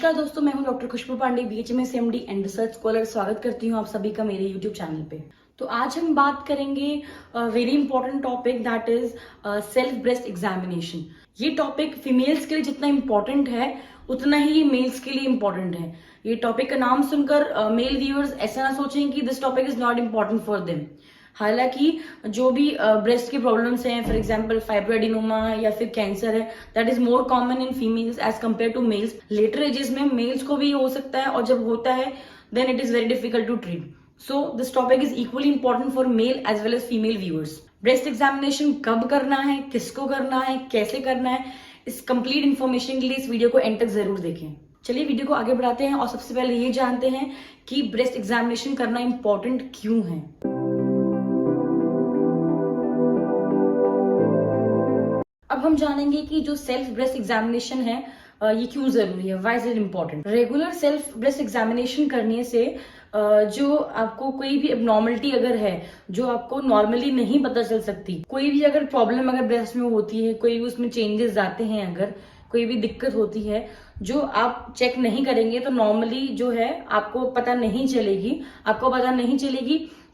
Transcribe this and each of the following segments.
नमस्कार दोस्तों, मैं हूं doctor Khushboo Pandey, BHMS MD and research scholar. स्वागत करती हूं आप सभी का मेरे YouTube चैनल पे। तो आज हम बात करेंगे very important topic that is self breast examination. ये टॉपिक फीमेल्स के लिए जितना इम्पोर्टेंट है उतना ही मेल्स के लिए इम्पोर्टेंट है। ये टॉपिक का नाम सुनकर मेल व्यूअर्स ऐसा ना सोचें कि this topic is not important for them. हालांकि जो भी ब्रेस्ट की प्रॉब्लम्स हैं, फॉर एग्जांपल फाइब्रोएडिनोमा या फिर कैंसर है, that is more common in females as compare to males. Later ages में मेल्स को भी हो सकता है और जब होता है then it is very difficult to treat. So this topic is equally important for male as well as female viewers. Breast examination कब करना है, किसको करना है, कैसे करना है, इस कंप्लीट इन्फॉर्मेशन के लिए इस वीडियो को एंड तक जरूर देखें। चलिए वीडियो को आगे बढ़ाते हैं और सबसे पहले ये जानते हैं कि ब्रेस्ट एग्जामिनेशन करना इंपॉर्टेंट क्यों है। अब हम जानेंगे कि जो सेल्फ ब्रेस्ट एग्जामिनेशन है ये क्यों जरूरी है, why is it important. Regular self breast examination करने से जो आपको कोई भी एबनॉर्मलिटी अगर है जो आपको नॉर्मली नहीं पता चल सकती, कोई भी अगर प्रॉब्लम अगर ब्रेस्ट में होती है, कोई भी उसमें चेंजेस आते हैं, अगर कोई भी दिक्कत होती है जो आप चेक नहीं करेंगे तो नॉर्मली जो है आपको पता नहीं चलेगी,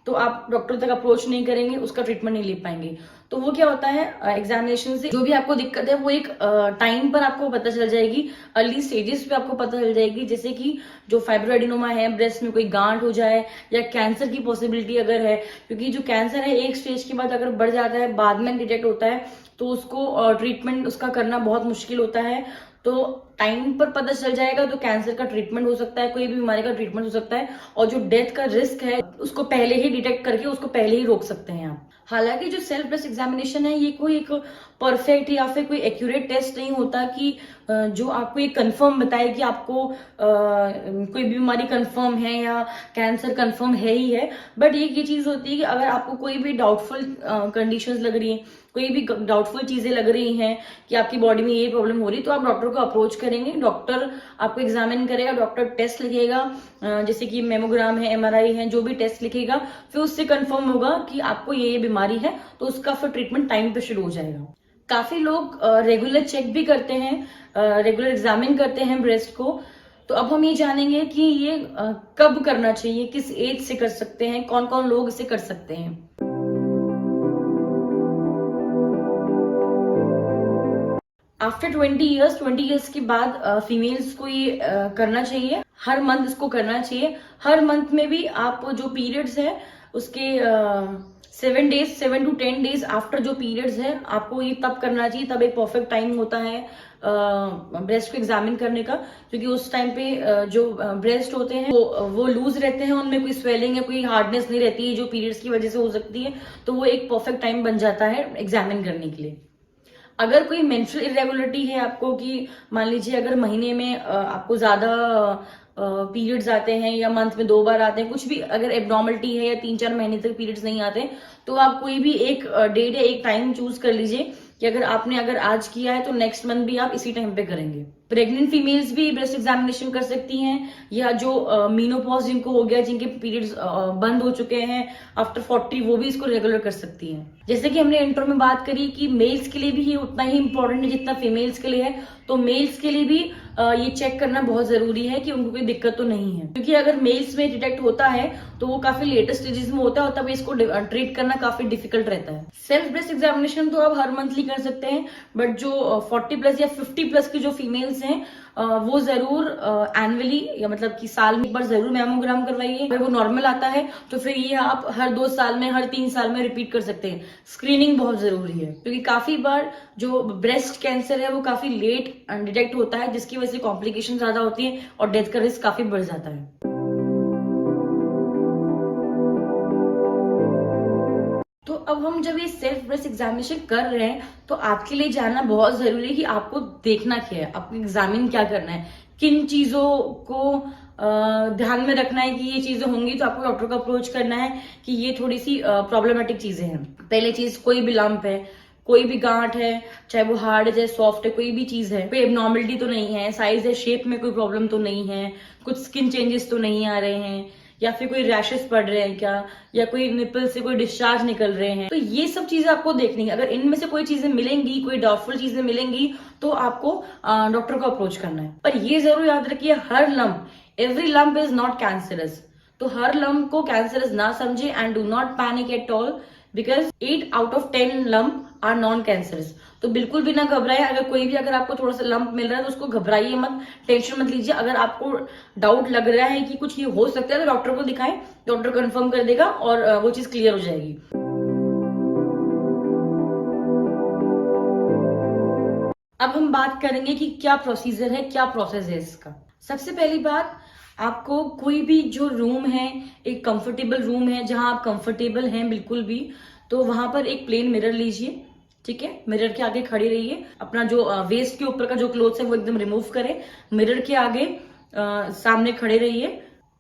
तो आप डॉक्टर तक अप्रोच नहीं करेंगे, उसका ट्रीटमेंट नहीं ले पाएंगे। तो वो क्या होता है, एग्जामिनेशन से जो भी आपको दिक्कत है वो एक टाइम पर आपको पता चल जाएगी, अर्ली स्टेजेस पे आपको पता चल जाएगी। जैसे कि जो फाइब्रोएडिनोमा है, ब्रेस्ट में कोई गांठ हो जाए या कैंसर की पॉसिबिलिटी अगर है, क्योंकि जो कैंसर है एक स्टेज के बाद अगर बढ़ जाता है, बाद में डिटेक्ट होता है, तो उसको ट्रीटमेंट उसका करना बहुत मुश्किल होता है। तो टाइम पर पता चल जाएगा तो कैंसर का ट्रीटमेंट हो सकता है, कोई भी बीमारी का ट्रीटमेंट हो सकता है, और जो डेथ का रिस्क है उसको पहले ही डिटेक्ट करके उसको पहले ही रोक सकते हैं आप। हालांकि जो सेल्फ ब्रेस्ट एग्जामिनेशन है ये कोई एक परफेक्ट या फिर कोई एक्यूरेट टेस्ट नहीं होता कि जो आपको ये कंफर्म बताए कि आपको कोई बीमारी कंफर्म है या कैंसर कंफर्म है ही है। बट ये चीज होती है कि अगर आपको कोई भी डाउटफुल कंडीशंस लग रही है, कोई भी डाउटफुल चीजें लग रही हैं कि आपकी बॉडी में ये प्रॉब्लम हो रही है, तो आप डॉक्टर को अप्रोच करेंगे, डॉक्टर आपको एग्जामिन करेगा, डॉक्टर टेस्ट लिखेगा, जैसे कि मेमोग्राम है, MRI है, जो भी टेस्ट लिखेगा, फिर उससे कंफर्म होगा कि आपको ये बीमारी है, तो उसका फिर ट्रीटमेंट टाइम पे शुरू हो जाएगा। काफी लोग रेगुलर चेक भी करते हैं, रेगुलर एग्जामिन करते हैं ब्रेस्ट को। तो अब हम ये जानेंगे कि ये कब करना चाहिए, किस एज से कर सकते हैं, कौन कौन लोग इसे कर सकते हैं। आफ्टर 20 ईयर्स के बाद फीमेल्स को ये करना चाहिए। हर मंथ इसको करना चाहिए। हर मंथ में भी आप जो पीरियड्स है उसके 7 to 10 डेज आफ्टर जो पीरियड्स है आपको ये तब करना चाहिए। तब एक परफेक्ट टाइम होता है ब्रेस्ट को एग्जामिन करने का, क्योंकि उस टाइम पे जो ब्रेस्ट होते हैं वो लूज रहते हैं, उनमें कोई स्वेलिंग या कोई हार्डनेस नहीं रहती है जो पीरियड्स की वजह से हो सकती है। तो वो एक परफेक्ट टाइम बन जाता है एग्जामिन करने के लिए। अगर कोई मेंस्ट्रुअल इरेगुलरिटी है आपको, कि मान लीजिए अगर महीने में आपको ज्यादा पीरियड्स आते हैं या मंथ में 2 बार आते हैं, कुछ भी अगर एबनॉर्मलिटी है या 3-4 महीने तक पीरियड्स नहीं आते, तो आप कोई भी एक डेट या एक टाइम चूज कर लीजिए कि अगर आज किया है तो नेक्स्ट मंथ भी आप इसी टाइम पे करेंगे। प्रेग्नेंट फीमेल्स भी ब्रेस्ट एग्जामिनेशन कर सकती हैं, या जो मीनोपॉज जिनको हो गया, जिनके पीरियड्स बंद हो चुके हैं आफ्टर 40, वो भी इसको रेगुलर कर सकती हैं। जैसे कि हमने इंट्रो में बात करी कि मेल्स के लिए भी ये उतना ही इंपॉर्टेंट है जितना फीमेल्स के लिए है, तो मेल्स के लिए भी ये चेक करना बहुत जरूरी है कि उनको कोई दिक्कत तो नहीं है, क्योंकि अगर मेल्स में डिटेक्ट होता है तो वो काफी लेटेस्ट स्टेजेस में होता है और तब इसको ट्रीट करना काफी डिफिकल्ट रहता है। सेल्फ ब्रेस्ट एग्जामिनेशन तो आप हर मंथली कर सकते हैं, बट जो 40+ या 50+ की जो फीमेल्स हैं वो जरूर एनुअली, या मतलब कि साल में एक बार जरूर मैमोग्राम करवाइए। अगर वो नॉर्मल आता है तो फिर ये आप हर 2 साल में, हर 3 साल में रिपीट कर सकते हैं। स्क्रीनिंग बहुत जरूरी है, क्योंकि काफी बार जो ब्रेस्ट कैंसर है वो काफी लेट डिटेक्ट होता है, जिसकी वजह से कॉम्प्लिकेशन ज्यादा होती है और डेथ का रिस्क काफी बढ़ जाता है। तो अब हम जब ये सेल्फ ब्रेस्ट एग्जामिनेशन कर रहे हैं तो आपके लिए जानना बहुत जरूरी है कि आपको देखना क्या है, आपको एग्जामिन क्या करना है, किन चीजों को ध्यान में रखना है कि ये चीजें होंगी तो आपको डॉक्टर को अप्रोच करना है कि ये थोड़ी सी प्रॉब्लमेटिक चीजें हैं। पहले चीज, कोई भी लंप है, कोई भी गांठ है, चाहे वो हार्ड है चाहे सॉफ्ट है, कोई भी चीज है, कोई एबनॉर्मलिटी तो नहीं है, साइज है, शेप में कोई प्रॉब्लम तो नहीं है, कुछ स्किन चेंजेस तो नहीं आ रहे हैं, या फिर कोई रैशेस पड़ रहे हैं क्या, या कोई निपल से कोई डिस्चार्ज निकल रहे हैं। तो ये सब चीजें आपको देखनी है। अगर इनमें से कोई चीजें मिलेंगी, कोई डाउटफुल चीजें मिलेंगी, तो आपको डॉक्टर को अप्रोच करना है। पर ये जरूर याद रखिए, हर lump, every lump is not cancerous. तो हर लम्प को कैंसरस ना समझे and do not panic at all, because 8 out of 10 lump are non cancerous. तो बिल्कुल भी ना घबराए। अगर आपको थोड़ा सा लंप मिल रहा है तो उसको घबराइए मत, टेंशन मत लीजिए। अगर आपको डाउट लग रहा है कि कुछ ये हो सकता है तो डॉक्टर को दिखाएं, डॉक्टर कंफर्म कर देगा और वो चीज क्लियर हो जाएगी। अब हम बात करेंगे कि क्या प्रोसीजर है, क्या प्रोसेस है इसका। सबसे पहली बात, आपको कोई भी जो रूम है, एक कंफर्टेबल रूम है जहां आप कंफर्टेबल हैं बिल्कुल भी, तो वहां पर एक प्लेन मिरर लीजिए। ठीक है, मिरर के आगे खड़ी रहिए। अपना जो वेस्ट के ऊपर का जो क्लोथ्स है वो एकदम रिमूव करें, मिरर के आगे सामने खड़े रहिए।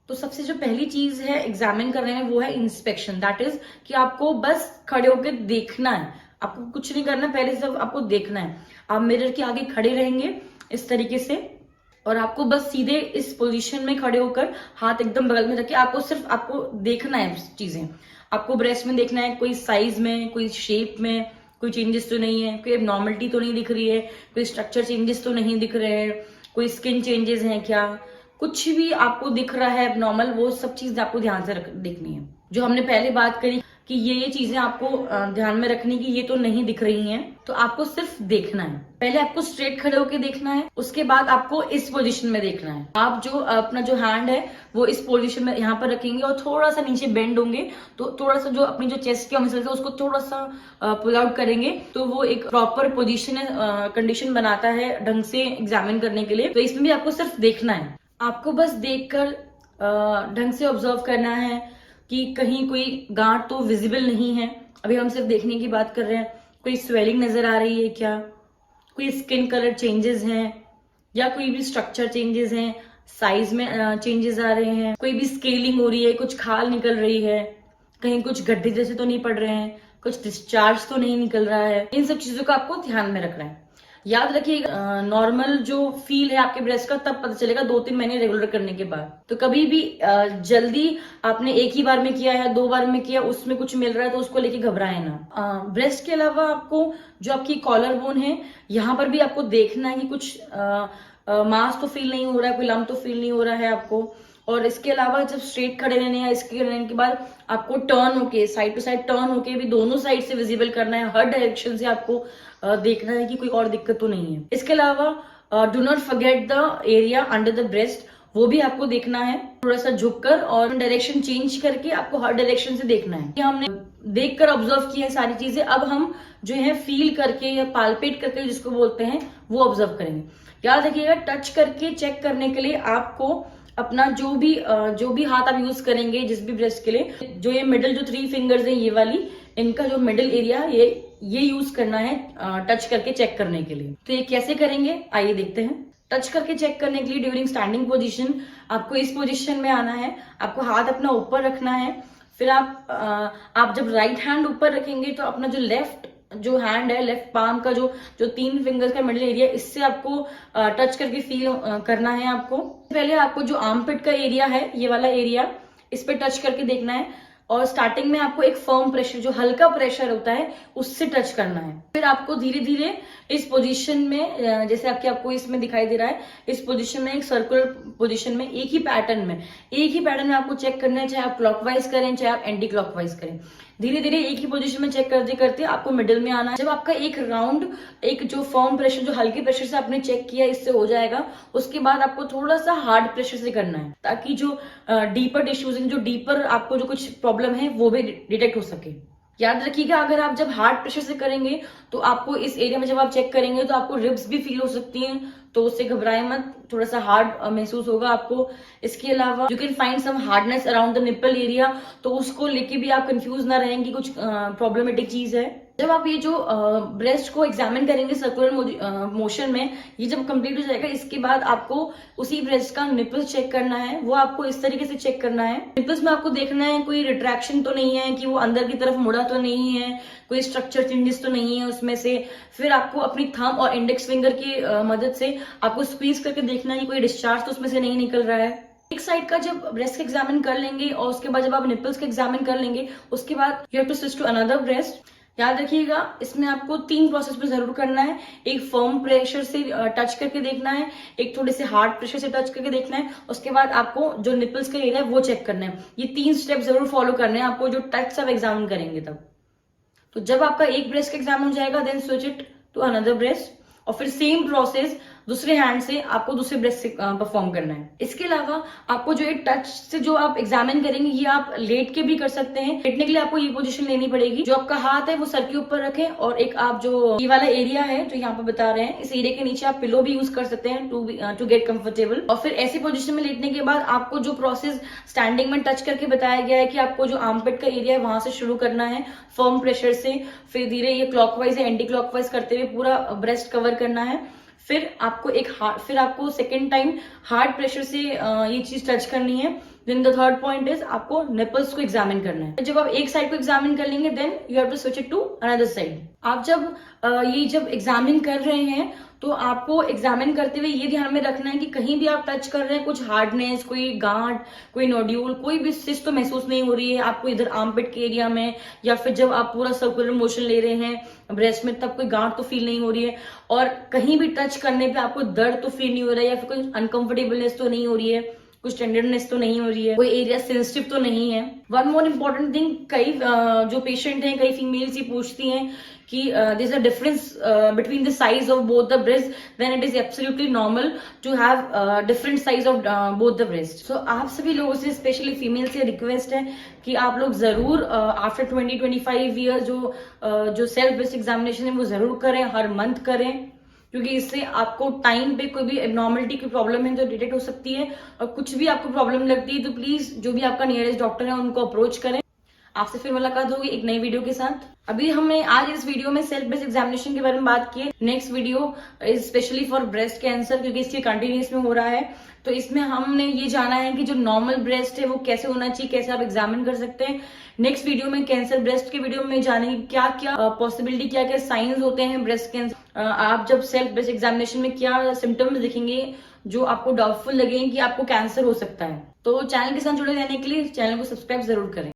तो सबसे जो पहली चीज है एग्जामिन कर रहे हैं वो है इंस्पेक्शन। दैट इज कि आपको बस खड़े होकर देखना है, आपको कुछ नहीं करना, पहले सिर्फ आपको देखना है। आप मिरर के आगे खड़े रहेंगे इस तरीके से, और आपको बस सीधे इस पोजीशन में खड़े होकर हाथ एकदम बगल में रखिए। आपको देखना है चीजें। आपको ब्रेस्ट में देखना है, कोई साइज में, कोई शेप में कोई चेंजेस तो नहीं है, कोई एबनॉर्मलिटी तो नहीं दिख रही है, कोई स्ट्रक्चर चेंजेस तो नहीं दिख रहे हैं, कोई स्किन चेंजेस हैं क्या, कुछ भी आपको दिख रहा है एबनॉर्मल, वो सब चीज आपको ध्यान से देखनी है। जो हमने पहले बात करी कि ये चीजें आपको ध्यान में रखनी की ये तो नहीं दिख रही हैं, तो आपको सिर्फ देखना है। पहले आपको स्ट्रेट खड़े होकर देखना है, उसके बाद आपको इस पोजीशन में देखना है। आप जो अपना जो हैंड है वो इस पोजीशन में यहाँ पर रखेंगे और थोड़ा सा नीचे बेंड होंगे, तो थोड़ा सा जो अपनी जो चेस्ट के मसल्स है उसको थोड़ा सा पुल आउट करेंगे, तो वो एक प्रॉपर पोजीशन कंडीशन बनाता है ढंग से एग्जामिन करने के लिए। तो इसमें भी आपको सिर्फ देखना है, आपको बस देखकर ढंग से ऑब्जर्व करना है कि कहीं कोई गांठ तो विजिबल नहीं है। अभी हम सिर्फ देखने की बात कर रहे हैं। कोई स्वेलिंग नजर आ रही है क्या, कोई स्किन कलर चेंजेस हैं, या कोई भी स्ट्रक्चर चेंजेस हैं, साइज में चेंजेस आ रहे हैं, कोई भी स्केलिंग हो रही है, कुछ खाल निकल रही है, कहीं कुछ गड्ढे जैसे तो नहीं पड़ रहे हैं, कुछ डिस्चार्ज तो नहीं निकल रहा है। इन सब चीजों का आपको ध्यान में रखना है। याद रखिए, नॉर्मल जो फील है आपके ब्रेस्ट का तब पता चलेगा 2-3 महीने रेगुलर करने के बाद। तो कभी भी जल्दी आपने एक ही बार में किया है, 2 बार में किया, उसमें कुछ मिल रहा है तो उसको लेके घबराए ना। ब्रेस्ट के अलावा आपको जो आपकी कॉलर बोन है, यहाँ पर भी आपको देखना है कि कुछ मास तो फील नहीं हो रहा है, कोई लम्प तो फील नहीं हो रहा है आपको। और इसके अलावा जब स्ट्रेट खड़े रहने या इसके रहने के बाद आपको टर्न होके, साइड टू साइड टर्न होके भी दोनों साइड से विजिबल करना है, हर डायरेक्शन से आपको देखना है कि कोई और दिक्कत तो नहीं है। इसके अलावा do not forget the area under the breast, वो भी आपको देखना है थोड़ा सा झुककर, और डायरेक्शन चेंज करके आपको हर डायरेक्शन से देखना है। हमने देखकर ऑब्जर्व किया है सारी चीजें, अब हम जो है फील करके या पाल्पेट करके जिसको बोलते हैं वो ऑब्जर्व करेंगे। याद रखिएगा, टच करके चेक करने के लिए आपको अपना जो भी हाथ आप यूज करेंगे जिस भी ब्रेस्ट के लिए, जो ये मिडिल जो 3 फिंगर्स है ये वाली, इनका जो मिडिल एरिया ये यूज करना है टच करके चेक करने के लिए। तो ये कैसे करेंगे आइए देखते हैं। टच करके चेक करने के लिए ड्यूरिंग स्टैंडिंग पोजीशन आपको इस पोजीशन में आना है, आपको हाथ अपना ऊपर रखना है। फिर आप जब राइट हैंड ऊपर रखेंगे तो अपना जो लेफ्ट जो हैंड है, लेफ्ट पाम का जो 3 फिंगर्स का मिडिल एरिया, इससे आपको टच करके फील करना है। आपको पहले आपको जो आर्मपिट का एरिया है, ये वाला एरिया, इस पे टच करके देखना है, और स्टार्टिंग में आपको एक फर्म प्रेशर, जो हल्का प्रेशर होता है, उससे टच करना है। फिर आपको धीरे धीरे इस पोजीशन में, जैसे आपको इसमें दिखाई दे रहा है, इस पोजीशन में एक सर्कुलर पोजीशन में एक ही पैटर्न में आपको चेक करना है, चाहे आप क्लॉकवाइज करें चाहे आप एंटी क्लॉकवाइज करें। धीरे धीरे एक ही पोजीशन में चेक करते करते आपको मिडिल में आना है। जब आपका एक राउंड, एक जो फर्म प्रेशर, जो हल्के प्रेशर से आपने चेक किया, इससे हो जाएगा, उसके बाद आपको थोड़ा सा हार्ड प्रेशर से करना है, ताकि जो डीपर टिश्यूज, जो डीपर आपको जो कुछ प्रॉब्लम है वो भी डिटेक्ट हो सके। याद रखिएगा, अगर आप जब हार्ड प्रेशर से करेंगे तो आपको इस एरिया में जब आप चेक करेंगे तो आपको रिब्स भी फील हो सकती हैं, तो उससे घबराए मत, थोड़ा सा हार्ड महसूस होगा आपको। इसके अलावा you can find some hardness around the nipple area, तो उसको लेके भी आप कंफ्यूज ना रहेंगे, कुछ प्रॉब्लमेटिक चीज है। जब आप ये जो ब्रेस्ट को एग्जामिन करेंगे सर्कुलर मोशन में, ये जब कंप्लीट हो जाएगा, इसके बाद आपको उसी ब्रेस्ट का निपल्स चेक करना है। वो आपको इस तरीके से चेक करना है। निपल्स में आपको देखना है कोई रिट्रैक्शन तो नहीं है, कि वो अंदर की तरफ मुड़ा तो नहीं है, कोई स्ट्रक्चर चेंजेस तो नहीं है उसमें से। फिर आपको अपनी थंब और इंडेक्स फिंगर की मदद से आपको स्क्वीज करके देखना है, कोई डिस्चार्ज तो उसमें से नहीं निकल रहा है। एक साइड का जब ब्रेस्ट का एग्जामिन कर लेंगे और उसके बाद जब आप निपल्स का एग्जामिन कर लेंगे, उसके बाद you have to switch to another breast. याद रखिएगा, इसमें आपको 3 प्रोसेस पे जरूर करना है। एक फर्म प्रेशर से टच करके देखना है, एक थोड़े से हार्ड प्रेशर से टच करके देखना है, उसके बाद आपको जो निपल्स का एरिया है वो चेक करना है। ये 3 स्टेप जरूर फॉलो करने हैं आपको जो टच सब एग्जामिन करेंगे तब। तो जब आपका एक ब्रेस्ट का एग्जाम हो जाएगा, then switch it to another breast और फिर सेम प्रोसेस दूसरे हैंड से आपको दूसरे ब्रेस्ट से परफॉर्म करना है। इसके अलावा आपको जो ये टच से जो आप एग्जामिन करेंगे, ये आप लेट के भी कर सकते हैं। लेटने के लिए आपको ये पोजीशन लेनी पड़ेगी, जो आपका हाथ है वो सर के ऊपर रखें और एक आप जो ये वाला एरिया है जो यहाँ पे बता रहे हैं, इस एरिया के नीचे आप पिलो भी यूज कर सकते हैं टू गेट कंफर्टेबल। और फिर ऐसी पोजिशन में लेटने के बाद आपको जो प्रोसेस स्टैंडिंग में टच करके बताया गया है कि आपको जो आर्मपिट का एरिया है वहां से शुरू करना है फर्म प्रेशर से, फिर धीरे ये क्लॉकवाइज या एंटी क्लॉकवाइज करते हुए पूरा ब्रेस्ट कवर करना है। फिर आपको सेकेंड टाइम हार्ड प्रेशर से ये चीज टच करनी है। Then the third point is आपको निपल्स को एग्जामिन करना है। जब आप एक साइड को एग्जामिन कर लेंगे, then you have to switch it to another side. आप जब एग्जामिन कर रहे हैं तो आपको एग्जामिन करते हुए ये ध्यान में रखना है कि कहीं भी आप टच कर रहे हैं कुछ हार्डनेस, कोई गांठ, कोई नोड्यूल, कोई भी सिस्ट तो महसूस नहीं हो रही है आपको इधर आर्मपिट के एरिया में, या फिर जब आप पूरा सर्कुलर मोशन ले रहे हैं ब्रेस्ट में तब कोई गांठ तो फील नहीं हो रही है, और कहीं भी टच करने पे आपको दर्द तो फील नहीं हो रहा है, या फिर कोई अनकंफर्टेबलनेस तो नहीं हो रही है, कुछ टेंडरनेस तो नहीं हो रही है, कोई एरिया सेंसिटिव तो नहीं है। वन मोर इम्पोर्टेंट थिंग, कई जो पेशेंट हैं, कई फीमेल्स ये पूछती हैं कि there is a difference between the size of both the breast, then it is absolutely normal to have different size of both the breast. So आप सभी लोगों से, स्पेशली फीमेल से रिक्वेस्ट है कि आप लोग जरूर आफ्टर 20-25 ईयर जो सेल्फ ब्रेस्ट एग्जामिनेशन है वो जरूर करें, हर मंथ करें, क्योंकि इससे आपको टाइम पे कोई भी एबनॉर्मलिटी की प्रॉब्लम है तो डिटेक्ट हो सकती है। और कुछ भी आपको प्रॉब्लम लगती है तो प्लीज जो भी आपका नियरेस्ट डॉक्टर है उनको अप्रोच करें। आपसे फिर मुलाकात होगी एक नई वीडियो के साथ। अभी हमने आज इस वीडियो में सेल्फ ब्रेस्ट एग्जामिनेशन के बारे में बात की है। Next video is specially for breast cancer, क्योंकि इसके कंटिन्यूस में हो रहा है, तो इसमें हमने ये जाना है कि जो नॉर्मल ब्रेस्ट है वो कैसे होना चाहिए, कैसे आप एग्जामिन कर सकते हैं। नेक्स्ट वीडियो में कैंसर ब्रेस्ट के वीडियो में जानेंगे क्या क्या पॉसिबिलिटी, क्या क्या साइंस होते हैं ब्रेस्ट कैंसर। आप जब सेल्फ ब्रेस्ट एग्जामिनेशन में क्या सिम्टम्स दिखेंगे जो आपको डाउटफुल लगेंगे कि आपको कैंसर हो सकता है। तो चैनल के साथ जुड़े रहने के लिए चैनल को सब्सक्राइब जरूर करें।